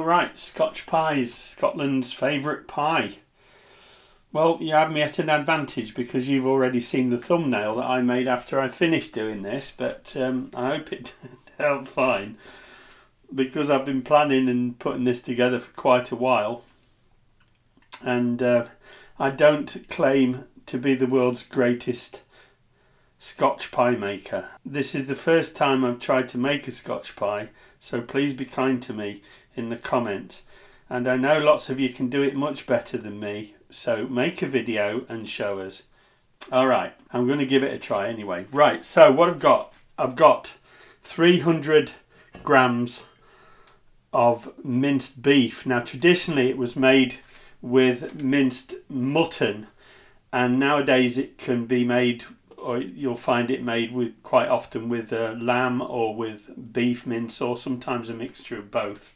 Alright, Scotch pies, Scotland's favourite pie. Well, you have me at an advantage because you've already seen the thumbnail that I made after I finished doing this, but I hope it turned out fine because I've been planning and putting this together for quite a while, and I don't claim to be the world's greatest Scotch pie maker. This is the first time I've tried to make a Scotch pie, so please be kind to me in the comments. And I know lots of you can do it much better than me, so make a video and show us. Alright, I'm going to give it a try anyway. Right, so what I've got 300 grams of minced beef. Now traditionally it was made with minced mutton, and nowadays it can be made, or you'll find it made with quite often with lamb or with beef mince, or sometimes a mixture of both.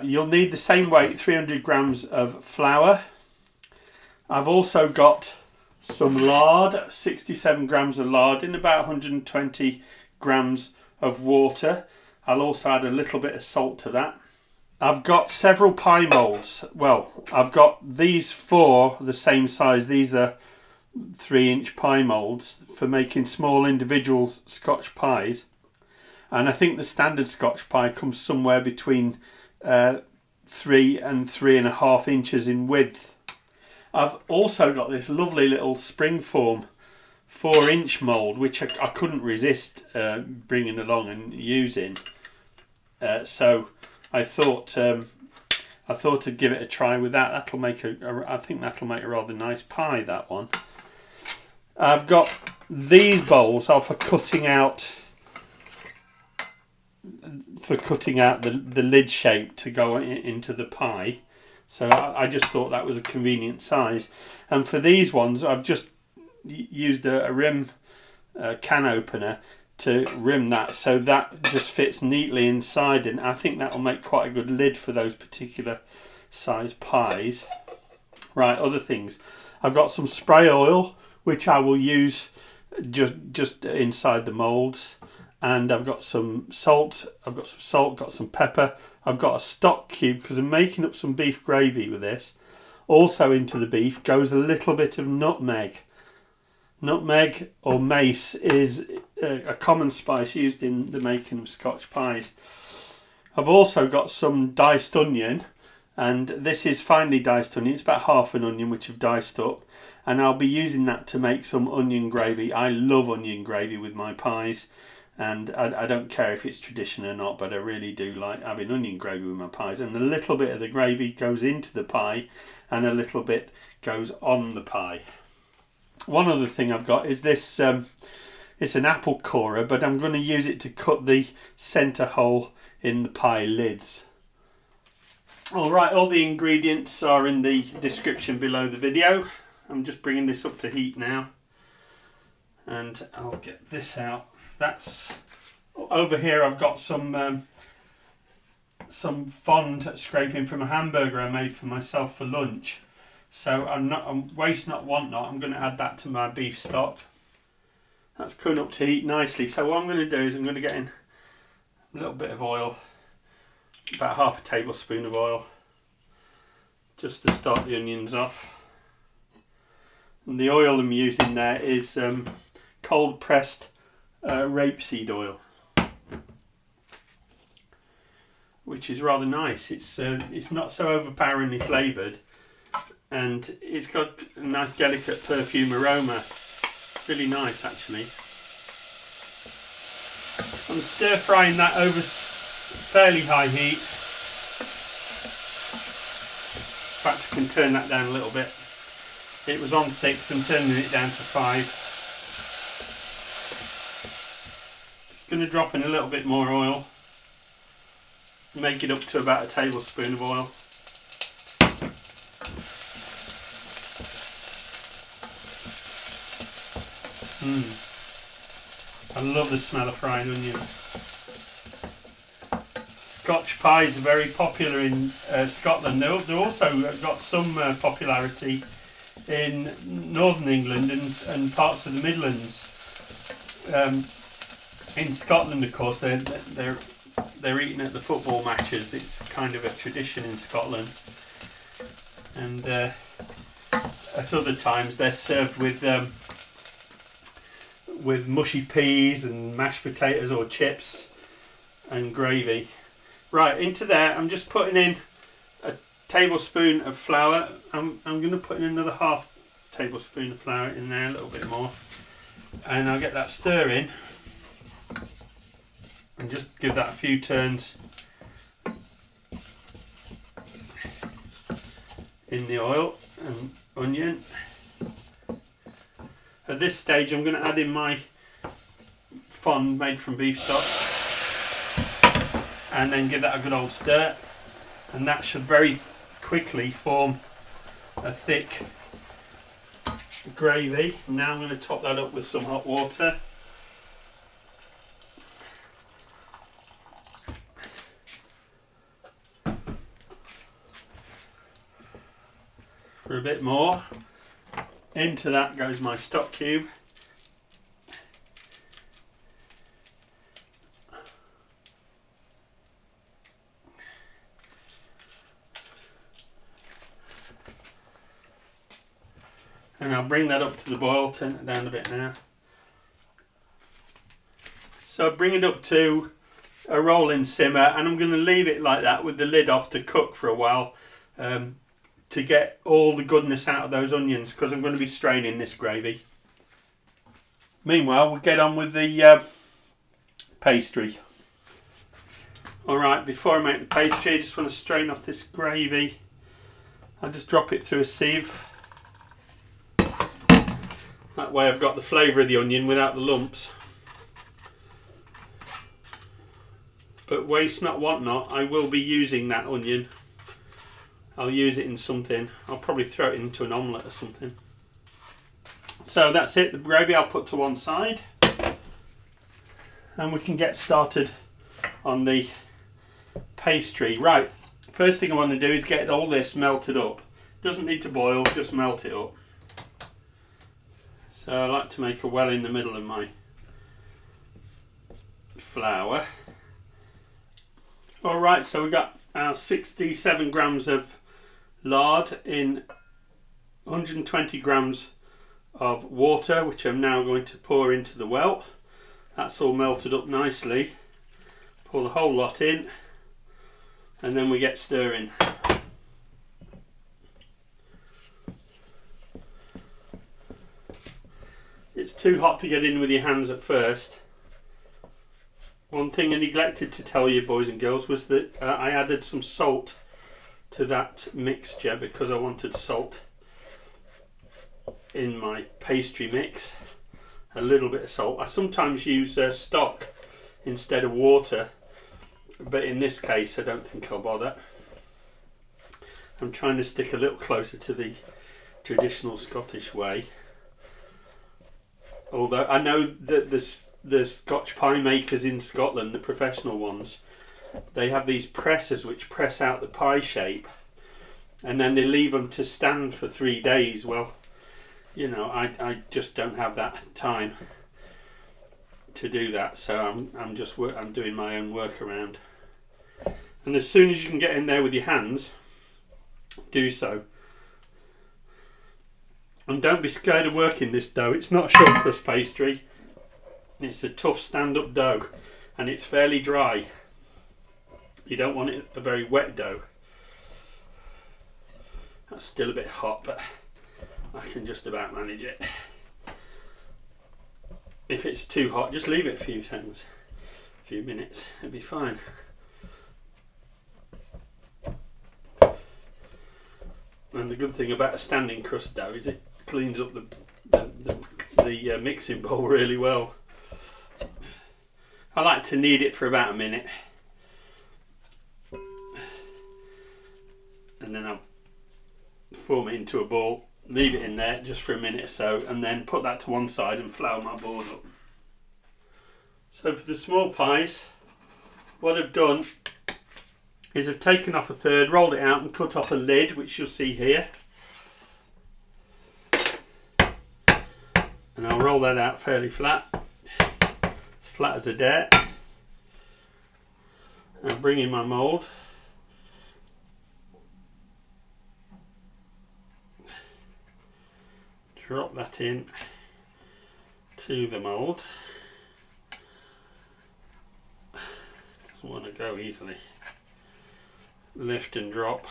You'll need the same weight, 300 grams of flour. I've also got some lard, 67 grams of lard in about 120 grams of water. I'll also add a little bit of salt to that. I've got several pie moulds. Well, I've got these four the same size. These are 3-inch pie moulds for making small individual Scotch pies. And I think the standard Scotch pie comes somewhere between 3 and 3.5 inches in width. I've also got this lovely little springform 4-inch mould, which I couldn't resist bringing along and using. So I thought I'd give it a try with that. I think that'll make a rather nice pie, that one. I've got these bowls for cutting out the lid shape to go into the pie, so I just thought that was a convenient size. And for these ones I've just used a rim can opener to rim that, so that just fits neatly inside, and I think that'll make quite a good lid for those particular size pies. Right, other things. I've got some spray oil which I will use just inside the moulds. And I've got some salt, got some pepper. I've got a stock cube because I'm making up some beef gravy with this. Also into the beef goes a little bit of nutmeg. Nutmeg or mace is a common spice used in the making of Scotch pies. I've also got some diced onion, and this is finely diced onion. It's about half an onion which I've diced up, and I'll be using that to make some onion gravy. I love onion gravy with my pies. And I don't care if it's tradition or not, but I really do like having onion gravy with my pies. And a little bit of the gravy goes into the pie and a little bit goes on the pie. One other thing I've got is this, it's an apple corer, but I'm going to use it to cut the centre hole in the pie lids. Alright, all the ingredients are in the description below the video. I'm just bringing this up to heat now. And I'll get this out. That's over here. I've got some fond scraping from a hamburger I made for myself for lunch. So I'm waste not, want not. I'm going to add that to my beef stock. That's coming up to heat nicely. So what I'm going to do is I'm going to get in a little bit of oil, about half a tablespoon of oil, just to start the onions off. And the oil I'm using there is cold pressed rapeseed oil, which is rather nice. It's not so overpoweringly flavoured, and it's got a nice delicate perfume aroma. Really nice actually. I'm stir frying that over fairly high heat. In fact, I can turn that down a little bit. It was on 6, I'm turning it down to 5. Going to drop in a little bit more oil, make it up to about a tablespoon of oil. I love the smell of fried onions. Scotch pies are very popular in Scotland. They're also got some popularity in northern England and parts of the Midlands. In Scotland, of course, they're they're eaten at the football matches. It's kind of a tradition in Scotland. And at other times they're served with mushy peas and mashed potatoes or chips and gravy. Right, into there I'm just putting in a tablespoon of flour. I'm going to put in another half tablespoon of flour in there, a little bit more, and I'll get that stirring and just give that a few turns in the oil and onion. At this stage I'm going to add in my fond made from beef stock and then give that a good old stir, and that should very quickly form a thick gravy. Now I'm going to top that up with some hot water. For a bit more. Into that goes my stock cube. And I'll bring that up to the boil, turn it down a bit now. So bring it up to a rolling simmer, and I'm going to leave it like that with the lid off to cook for a while to get all the goodness out of those onions, because I'm going to be straining this gravy. Meanwhile, we'll get on with the pastry. Alright, before I make the pastry, I just want to strain off this gravy. I'll just drop it through a sieve. That way I've got the flavour of the onion without the lumps. But waste not, want not, I will be using that onion. I'll use it in something. I'll probably throw it into an omelette or something. So that's it, the gravy I'll put to one side. And we can get started on the pastry. Right, first thing I want to do is get all this melted up. Doesn't need to boil, just melt it up. So I like to make a well in the middle of my flour. Alright, so we've got our 67 grams of lard in 120 grams of water, which I'm now going to pour into the well. That's all melted up nicely. Pour the whole lot in, and then we get stirring. It's too hot to get in with your hands at first. One thing I neglected to tell you, boys and girls, was that I added some salt to that mixture because I wanted salt in my pastry mix. A little bit of salt. I sometimes use stock instead of water, but in this case I don't think I'll bother. I'm trying to stick a little closer to the traditional Scottish way. Although I know that the Scotch pie makers in Scotland, the professional ones, they have these pressers which press out the pie shape, and then they leave them to stand for 3 days. Well, you know, I just don't have that time to do that, so I'm doing my own workaround. And as soon as you can get in there with your hands, do so. And don't be scared of working this dough. It's not a short crust pastry. It's a tough stand-up dough, and it's fairly dry. You don't want it a very wet dough. That's still a bit hot, but I can just about manage it. If it's too hot, just leave it a few seconds, a few minutes. It'll be fine. And the good thing about a standing crust dough is it cleans up the mixing bowl really well. I like to knead it for about a minute, and then I'll form it into a ball, leave it in there just for a minute or so, and then put that to one side and flour my board up. So for the small pies, what I've done is I've taken off a third, rolled it out and cut off a lid, which you'll see here. And I'll roll that out fairly flat, as flat as a dare. and bring in my mould. Drop that in to the mould. Doesn't want to go easily. Lift and drop.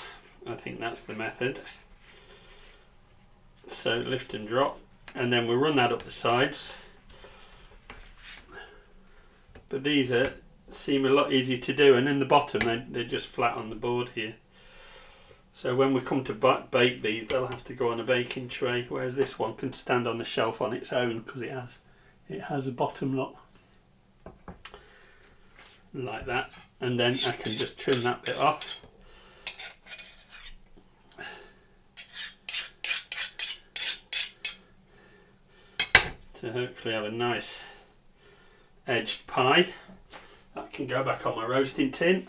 I think that's the method. So lift and drop, and then we'll run that up the sides. But these seem a lot easier to do, and in the bottom they're just flat on the board here. So when we come to bake these, they'll have to go on a baking tray, whereas this one can stand on the shelf on its own because it has a bottom lock like that, and then I can just trim that bit off. To hopefully have a nice edged pie that can go back on my roasting tin,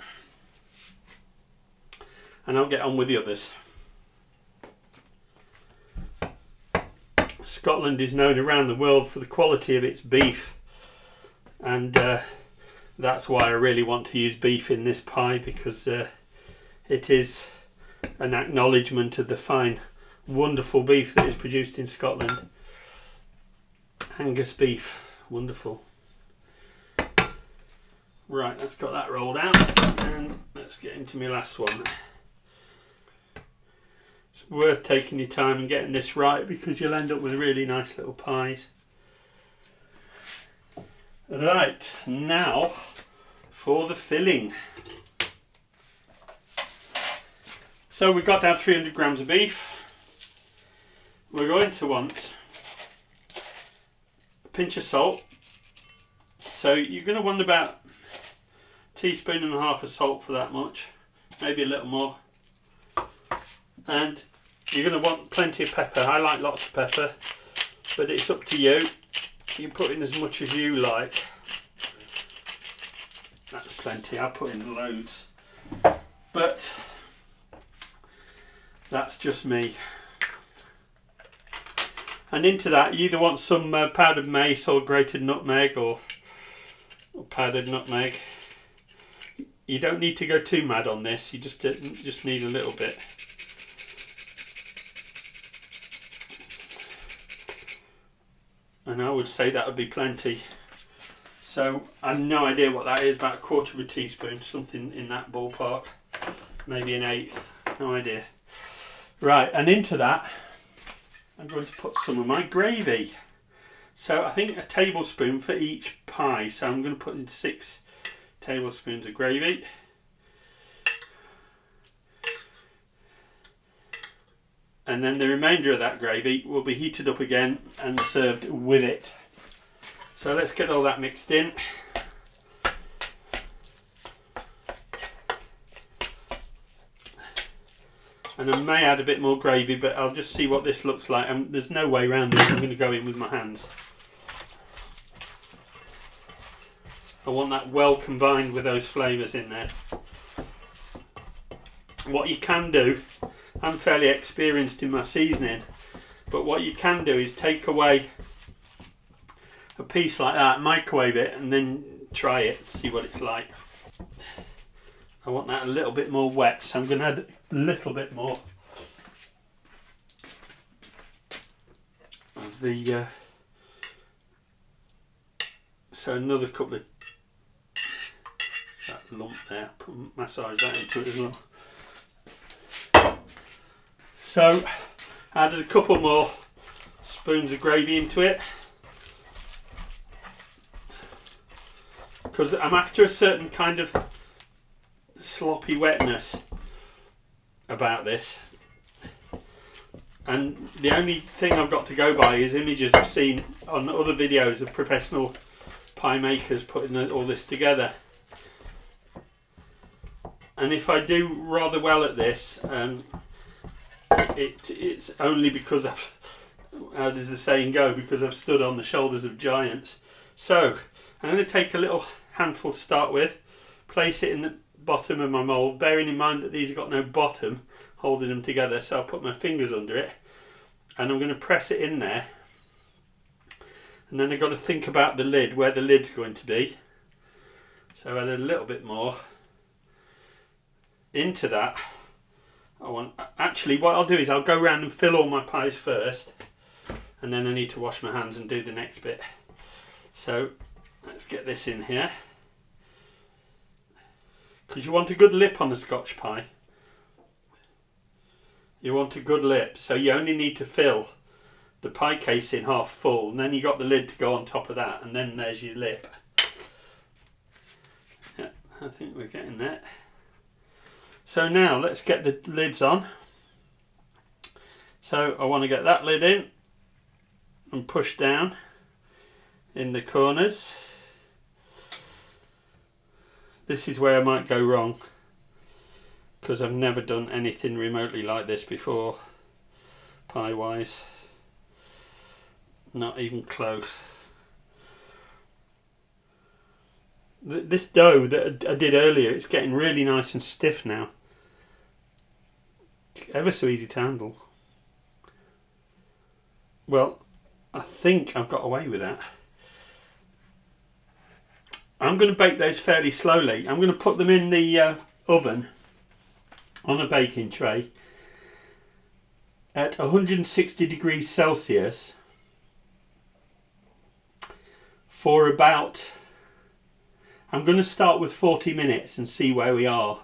and I'll get on with the others. Scotland is known around the world for the quality of its beef, and that's why I really want to use beef in this pie, because it is an acknowledgement of the fine, wonderful beef that is produced in Scotland. Angus beef, wonderful. Right, that's got that rolled out, and let's get into my last one. It's worth taking your time and getting this right, because you'll end up with really nice little pies. Right, now for the filling. So we've got down 300 grams of beef. We're going to want pinch of salt. So you're going to want about 1.5 teaspoons of salt for that much, maybe a little more. And you're going to want plenty of pepper. I like lots of pepper, but it's up to you. You put in as much as you like. That's plenty. I put in loads, but that's just me. And into that, you either want some powdered mace or grated nutmeg, or powdered nutmeg. You don't need to go too mad on this. You just need a little bit. And I would say that would be plenty. So I have no idea what that is. About 1/4 teaspoon, something in that ballpark. Maybe 1/8. No idea. Right, and into that, I'm going to put some of my gravy. So I think 1 tablespoon for each pie. So I'm going to put in 6 tablespoons of gravy. And then the remainder of that gravy will be heated up again and served with it. So let's get all that mixed in. And I may add a bit more gravy, but I'll just see what this looks like. There's no way around this. I'm going to go in with my hands. I want that well combined with those flavours in there. What you can do, I'm fairly experienced in my seasoning, but what you can do is take away a piece like that, microwave it, and then try it, see what it's like. I want that a little bit more wet, so I'm going to add a little bit more of the so another couple of that lump there, massage that into it as well. So added a couple more spoons of gravy into it, because I'm after a certain kind of sloppy wetness about this, and the only thing I've got to go by is images I've seen on other videos of professional pie makers putting all this together. And if I do rather well at this, it's only because I've, how does the saying go, because I've stood on the shoulders of giants. So I'm going to take a little handful to start with, place it in the bottom of my mould, bearing in mind that these have got no bottom holding them together, so I'll put my fingers under it and I'm going to press it in there, and then I've got to think about the lid, where the lid's going to be. So I add a little bit more, into that, actually what I'll do is I'll go around and fill all my pies first, and then I need to wash my hands and do the next bit. So let's get this in here, because you want a good lip on a Scotch pie. You want a good lip, so you only need to fill the pie casing half full, and then you got the lid to go on top of that, and then there's your lip. Yeah, I think we're getting there. So now let's get the lids on. So I want to get that lid in and push down in the corners. This is where I might go wrong, because I've never done anything remotely like this before, pie wise. Not even close. This dough that I did earlier, it's getting really nice and stiff now. Ever so easy to handle. Well, I think I've got away with that. I'm going to bake those fairly slowly. I'm going to put them in the oven on a baking tray at 160 degrees Celsius for about, I'm going to start with 40 minutes and see where we are.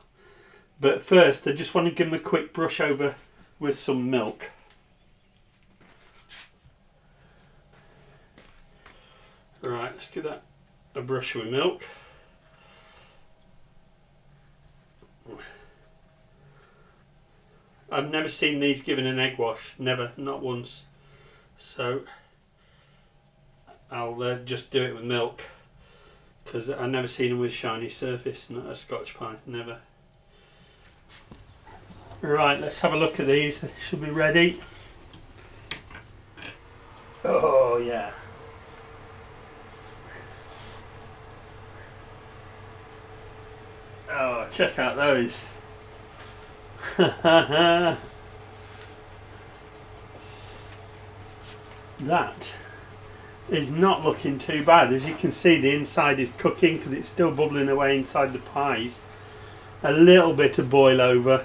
But first I just want to give them a quick brush over with some milk. Right, let's give that a brush with milk. I've never seen these given an egg wash, never, not once. So I'll just do it with milk, because I've never seen them with shiny surface, not a Scotch pie, never. Right, let's have a look at these, they should be ready. Oh yeah. Oh, check out those. That is not looking too bad. As you can see, the inside is cooking because it's still bubbling away inside the pies. A little bit of boil over,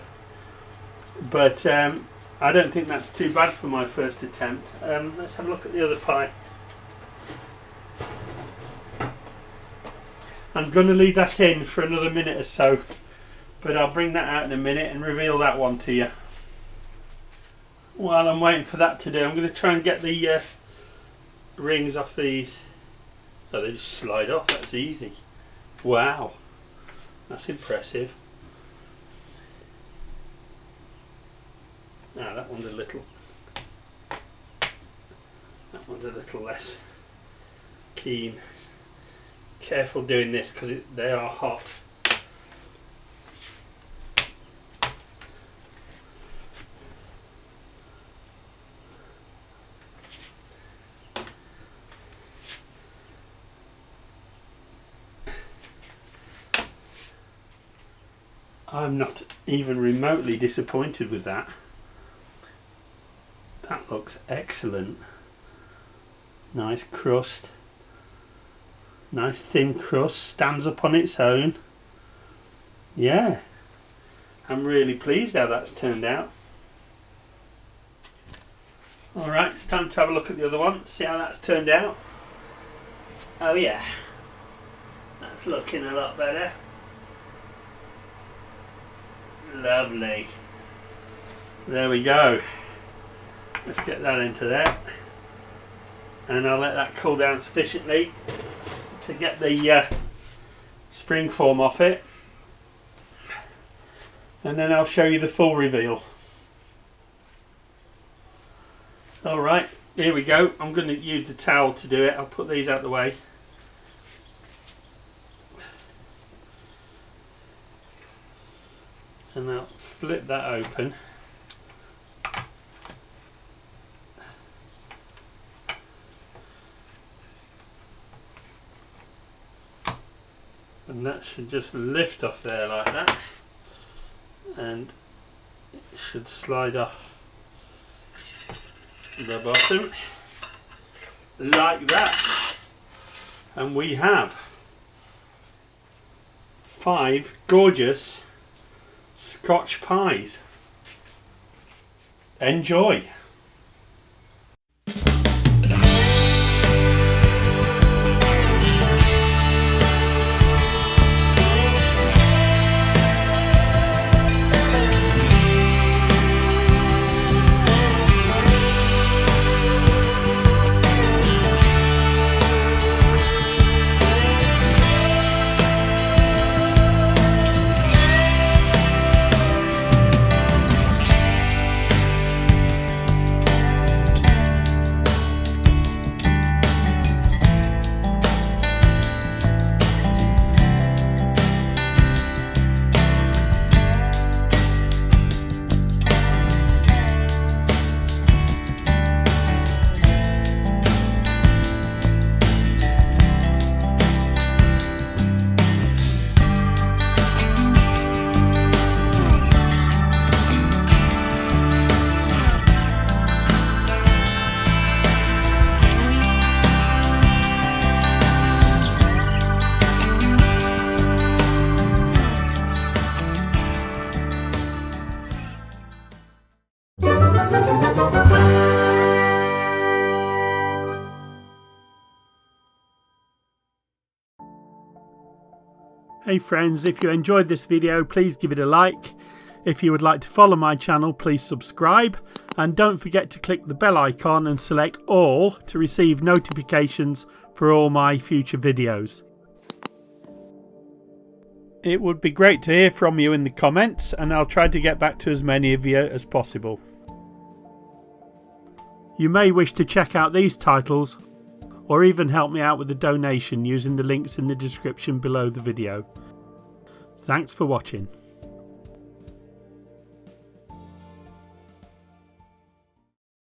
but I don't think that's too bad for my first attempt. Let's have a look at the other pie. I'm going to leave that in for another minute or so, but I'll bring that out in a minute and reveal that one to you. While I'm waiting for that to do, I'm going to try and get the rings off these. Oh, they just slide off, that's easy. Wow, that's impressive. Now that one's a little less keen. Careful doing this because they are hot. I'm not even remotely disappointed with that. That looks excellent. Nice crust. Nice thin crust, stands up on its own. Yeah, I'm really pleased how that's turned out. Alright, it's time to have a look at the other one, see how that's turned out. Oh yeah, that's looking a lot better. Lovely. There we go. Let's get that into there. And I'll let that cool down sufficiently to get the spring form off it, and then I'll show you the full reveal. Alright, here we go. I'm going to use the towel to do it. I'll put these out the way. And I'll flip that open. And that should just lift off there like that, and it should slide off the bottom like that, and we have 5 gorgeous Scotch pies. Enjoy! Hey friends, if you enjoyed this video, please give it a like. If you would like to follow my channel, please subscribe. And don't forget to click the bell icon and select all to receive notifications for all my future videos. It would be great to hear from you in the comments, and I'll try to get back to as many of you as possible. You may wish to check out these titles or even help me out with a donation using the links in the description below the video. Thanks for watching.